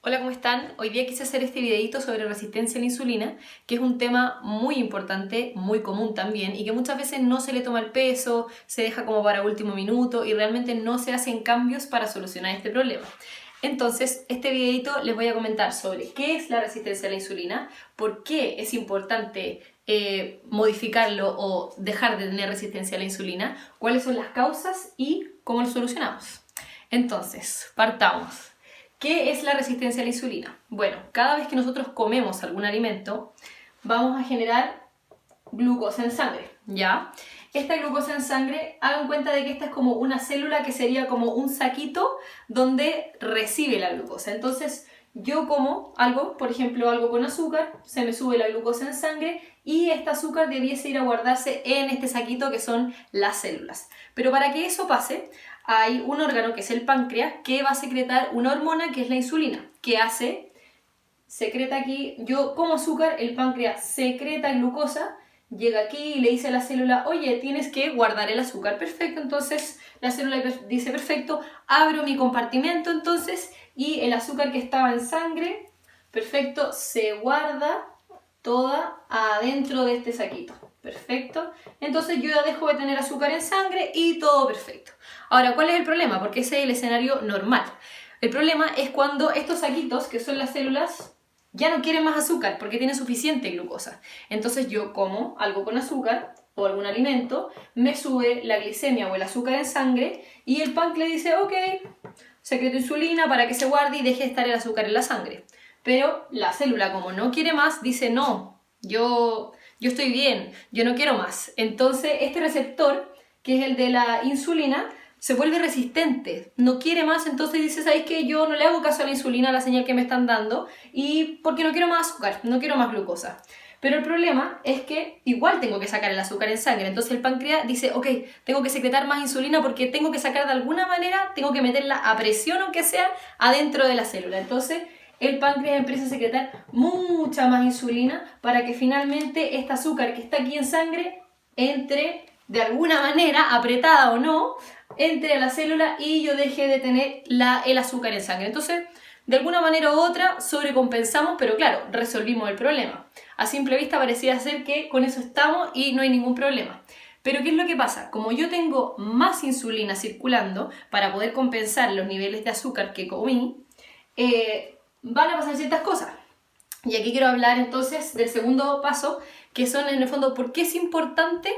Hola, ¿cómo están? Hoy día quise hacer este videito sobre resistencia a la insulina, que es un tema muy importante, muy común también, y que muchas veces no se le toma el peso, se deja como para último minuto y realmente no se hacen cambios para solucionar este problema. Entonces, este videito les voy a comentar sobre qué es la resistencia a la insulina, por qué es importante modificarlo o dejar de tener resistencia a la insulina, cuáles son las causas y cómo lo solucionamos. Entonces, partamos. ¿Qué es la resistencia a la insulina? Bueno, cada vez que nosotros comemos algún alimento, vamos a generar glucosa en sangre, ¿ya? Esta glucosa en sangre, hagan cuenta de que esta es como una célula que sería como un saquito donde recibe la glucosa. Entonces, yo como algo, por ejemplo, algo con azúcar, se me sube la glucosa en sangre y este azúcar debiese ir a guardarse en este saquito que son las células. Pero para que eso pase, hay un órgano que es el páncreas que va a secretar una hormona que es la insulina, que secreta aquí, yo como azúcar, el páncreas secreta glucosa, llega aquí y le dice a la célula, oye, tienes que guardar el azúcar, perfecto, entonces la célula dice, perfecto, abro mi compartimento entonces y el azúcar que estaba en sangre, perfecto, se guarda toda adentro de este saquito. Perfecto. Entonces yo ya dejo de tener azúcar en sangre y todo perfecto. Ahora, ¿cuál es el problema? Porque ese es el escenario normal. El problema es cuando estos saquitos, que son las células, ya no quieren más azúcar porque tienen suficiente glucosa. Entonces yo como algo con azúcar o algún alimento, me sube la glicemia o el azúcar en sangre y el páncreas dice, ok, secreto insulina para que se guarde y deje de estar el azúcar en la sangre. Pero la célula, como no quiere más, dice, no, yo estoy bien, yo no quiero más. Entonces este receptor, que es el de la insulina, se vuelve resistente, no quiere más, entonces dice, ¿sabéis qué? Yo no le hago caso a la insulina, a la señal que me están dando, y porque no quiero más azúcar, no quiero más glucosa. Pero el problema es que igual tengo que sacar el azúcar en sangre, entonces el páncreas dice, ok, tengo que secretar más insulina porque tengo que sacar de alguna manera, tengo que meterla a presión o que sea adentro de la célula. Entonces el páncreas empieza a secretar mucha más insulina para que finalmente este azúcar que está aquí en sangre entre de alguna manera, apretada o no, entre a la célula y yo deje de tener el azúcar en sangre. Entonces, de alguna manera u otra, sobrecompensamos, pero claro, resolvimos el problema. A simple vista parecía ser que con eso estamos y no hay ningún problema. Pero ¿qué es lo que pasa? Como yo tengo más insulina circulando para poder compensar los niveles de azúcar que comí, van a pasar ciertas cosas. Y aquí quiero hablar entonces del segundo paso, que son en el fondo por qué es importante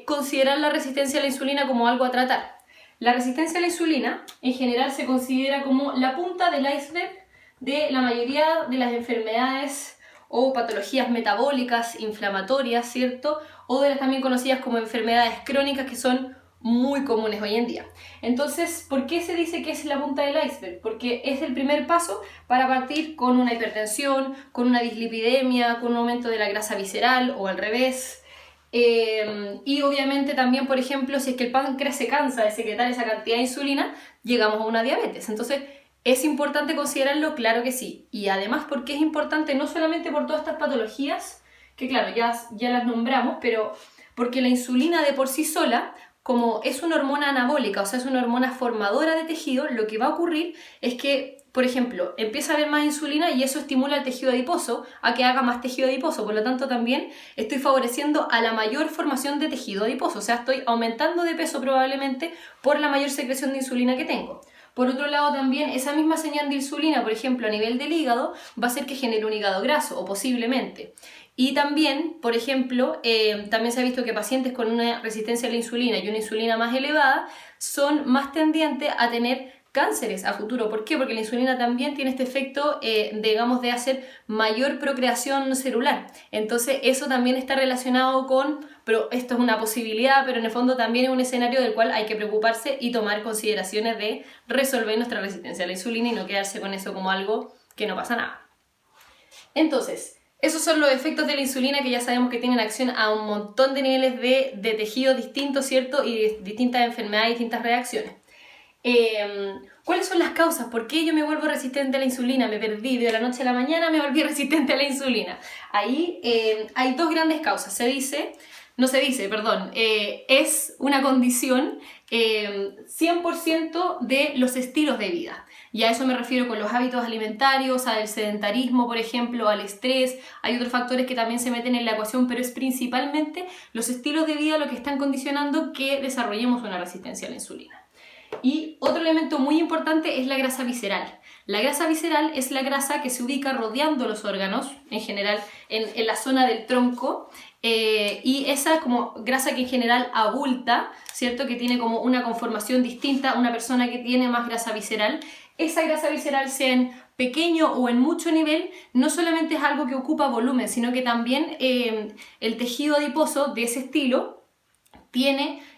considerar la resistencia a la insulina como algo a tratar. La resistencia a la insulina en general se considera como la punta del iceberg de la mayoría de las enfermedades o patologías metabólicas, inflamatorias, ¿cierto? O de las también conocidas como enfermedades crónicas que son muy comunes hoy en día. Entonces, ¿por qué se dice que es la punta del iceberg? Porque es el primer paso para partir con una hipertensión, con una dislipidemia, con un aumento de la grasa visceral o al revés. Y obviamente también, por ejemplo, si es que el páncreas se cansa de secretar esa cantidad de insulina, llegamos a una diabetes. Entonces, ¿es importante considerarlo? Claro que sí. Y además, porque es importante no solamente por todas estas patologías, que claro, ya las nombramos, pero porque la insulina de por sí sola, como es una hormona anabólica, o sea, es una hormona formadora de tejido, lo que va a ocurrir es que, por ejemplo, empieza a haber más insulina y eso estimula el tejido adiposo a que haga más tejido adiposo. Por lo tanto, también estoy favoreciendo a la mayor formación de tejido adiposo. O sea, estoy aumentando de peso probablemente por la mayor secreción de insulina que tengo. Por otro lado, también esa misma señal de insulina, por ejemplo, a nivel del hígado, va a hacer que genere un hígado graso, o posiblemente. Y también, por ejemplo, también se ha visto que pacientes con una resistencia a la insulina y una insulina más elevada son más tendientes a tener cánceres a futuro. ¿Por qué? Porque la insulina también tiene este efecto, digamos, de hacer mayor procreación celular. Entonces, eso también está relacionado con, pero esto es una posibilidad, pero en el fondo también es un escenario del cual hay que preocuparse y tomar consideraciones de resolver nuestra resistencia a la insulina y no quedarse con eso como algo que no pasa nada. Entonces, esos son los efectos de la insulina que ya sabemos que tienen acción a un montón de niveles de tejidos distintos, ¿cierto? Y de distintas enfermedades y distintas reacciones. ¿Cuáles son las causas? ¿Por qué yo me vuelvo resistente a la insulina? Me perdí de la noche a la mañana, me volví resistente a la insulina. Ahí hay dos grandes causas. Es una condición 100% de los estilos de vida. Y a eso me refiero con los hábitos alimentarios, al sedentarismo, por ejemplo, al estrés. Hay otros factores que también se meten en la ecuación, pero es principalmente los estilos de vida lo que están condicionando que desarrollemos una resistencia a la insulina. Y otro elemento muy importante es la grasa visceral. La grasa visceral es la grasa que se ubica rodeando los órganos, en general en la zona del tronco, y esa como grasa que en general abulta, ¿cierto? Que tiene como una conformación distinta a una persona que tiene más grasa visceral. Esa grasa visceral, sea en pequeño o en mucho nivel, no solamente es algo que ocupa volumen, sino que también el tejido adiposo de ese estilo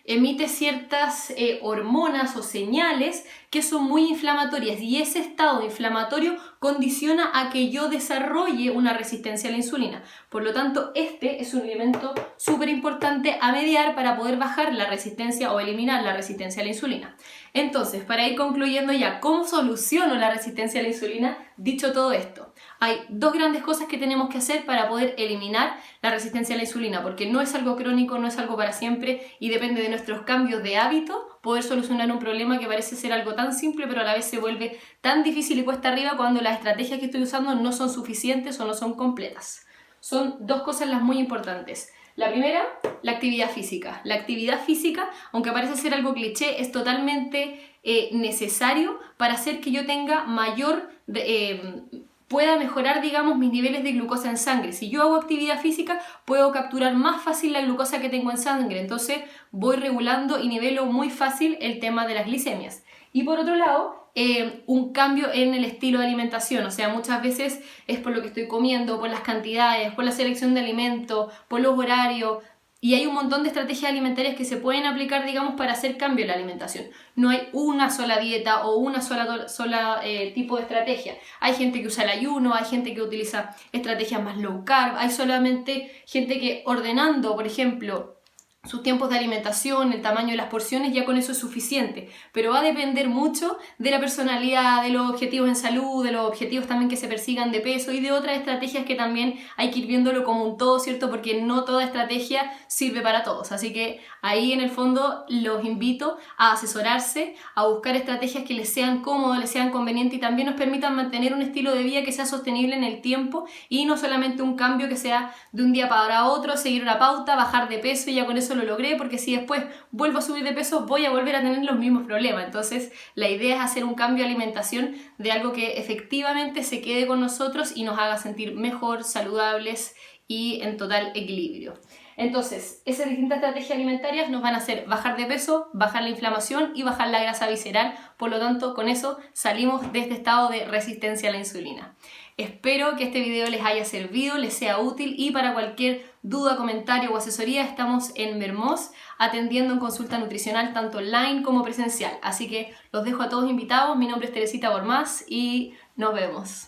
emite ciertas hormonas o señales que son muy inflamatorias, y ese estado inflamatorio condiciona a que yo desarrolle una resistencia a la insulina. Por lo tanto, este es un elemento súper importante a mediar para poder bajar la resistencia o eliminar la resistencia a la insulina. Entonces, para ir concluyendo ya, ¿cómo soluciono la resistencia a la insulina? Dicho todo esto, hay dos grandes cosas que tenemos que hacer para poder eliminar la resistencia a la insulina, porque no es algo crónico, no es algo para siempre, y depende de nuestros cambios de hábito poder solucionar un problema que parece ser algo tan simple, pero a la vez se vuelve tan difícil y cuesta arriba cuando las estrategias que estoy usando no son suficientes o no son completas. Son dos cosas las muy importantes. La primera, la actividad física. La actividad física, aunque parece ser algo cliché, es totalmente necesario para hacer que yo tenga pueda mejorar, digamos, mis niveles de glucosa en sangre. Si yo hago actividad física, puedo capturar más fácil la glucosa que tengo en sangre. Entonces voy regulando y nivelo muy fácil el tema de las glicemias. Y por otro lado, un cambio en el estilo de alimentación. O sea, muchas veces es por lo que estoy comiendo, por las cantidades, por la selección de alimentos, por los horarios. Y hay un montón de estrategias alimentarias que se pueden aplicar, digamos, para hacer cambio en la alimentación. No hay una sola dieta o una sola tipo de estrategia. Hay gente que usa el ayuno, hay gente que utiliza estrategias más low carb, hay solamente gente que ordenando, por ejemplo, sus tiempos de alimentación, el tamaño de las porciones, ya con eso es suficiente, pero va a depender mucho de la personalidad, de los objetivos en salud, de los objetivos también que se persigan de peso y de otras estrategias que también hay que ir viéndolo como un todo, ¿cierto? Porque no toda estrategia sirve para todos, así que ahí en el fondo los invito a asesorarse, a buscar estrategias que les sean cómodas, les sean convenientes y también nos permitan mantener un estilo de vida que sea sostenible en el tiempo y no solamente un cambio que sea de un día para otro, seguir una pauta, bajar de peso y ya con eso lo logré, porque si después vuelvo a subir de peso voy a volver a tener los mismos problemas. Entonces la idea es hacer un cambio de alimentación de algo que efectivamente se quede con nosotros y nos haga sentir mejor, saludables y en total equilibrio. Entonces, esas distintas estrategias alimentarias nos van a hacer bajar de peso, bajar la inflamación y bajar la grasa visceral. Por lo tanto, con eso salimos de este estado de resistencia a la insulina. Espero que este video les haya servido, les sea útil y para cualquier duda, comentario o asesoría estamos en Mermoz atendiendo en consulta nutricional tanto online como presencial. Así que los dejo a todos invitados. Mi nombre es Teresita Bormaz y nos vemos.